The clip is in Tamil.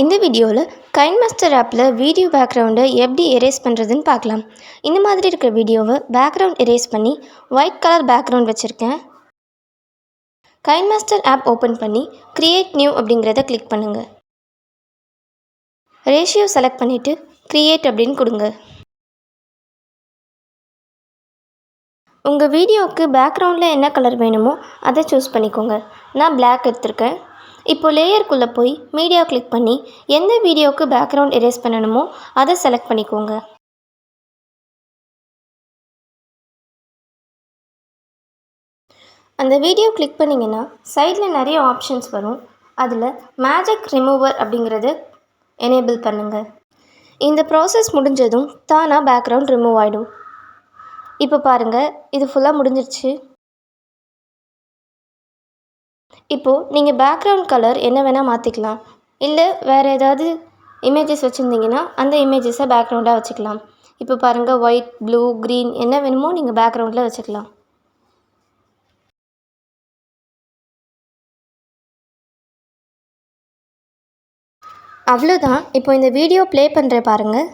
இந்த வீடியோவில் கைன்மாஸ்டர் ஆப்பில் வீடியோ பேக்ரவுண்டை எப்படி எரேஸ் பண்ணுறதுன்னு பார்க்கலாம். இந்த மாதிரி இருக்கிற வீடியோவை பேக்ரவுண்ட் எரேஸ் பண்ணி ஒயிட் கலர் பேக்ரவுண்ட் வச்சுருக்கேன். கைன்மாஸ்டர் ஆப் ஓப்பன் பண்ணி கிரியேட் நியூ அப்படிங்கிறத கிளிக் பண்ணுங்கள். ரேஷியோ செலக்ட் பண்ணிவிட்டு கிரியேட் அப்படின்னு கொடுங்க. உங்கள் வீடியோவுக்கு பேக்ரவுண்டில் என்ன கலர் வேணுமோ அதை சூஸ் பண்ணிக்கோங்க. நான் பிளாக் எடுத்திருக்கேன். இப்போ லேயருக்குள்ளே போய் மீடியா கிளிக் பண்ணி எந்த வீடியோவுக்கு பேக்ரவுண்ட் எரேஸ் பண்ணணுமோ அதை செலக்ட் பண்ணிக்கோங்க. அந்த வீடியோ கிளிக் பண்ணிங்கன்னா சைடில் நிறைய ஆப்ஷன்ஸ் வரும். அதில் மேஜிக் ரிமூவர் அப்படிங்கிறது எனேபிள் பண்ணுங்கள். இந்த ப்ராசஸ் முடிஞ்சதும் தானாக பேக்ரவுண்ட் ரிமூவ் ஆகிடும். இப்போ பாருங்கள், இது ஃபுல்லாக முடிஞ்சிருச்சு. இப்போது நீங்கள் பேக்ரவுண்ட் கலர் என்ன வேணால் மாற்றிக்கலாம். இல்லை வேறு ஏதாவது இமேஜஸ் வச்சுருந்தீங்கன்னா அந்த இமேஜஸை பேக்ரவுண்டாக வச்சுக்கலாம். இப்போ பாருங்கள், ஒயிட், ப்ளூ, க்ரீன் என்ன வேணுமோ நீங்கள் பேக்ரவுண்டில் வச்சுக்கலாம். அவ்வளோதான். இப்போ இந்த வீடியோ ப்ளே பண்ணுறேன் பாருங்கள்.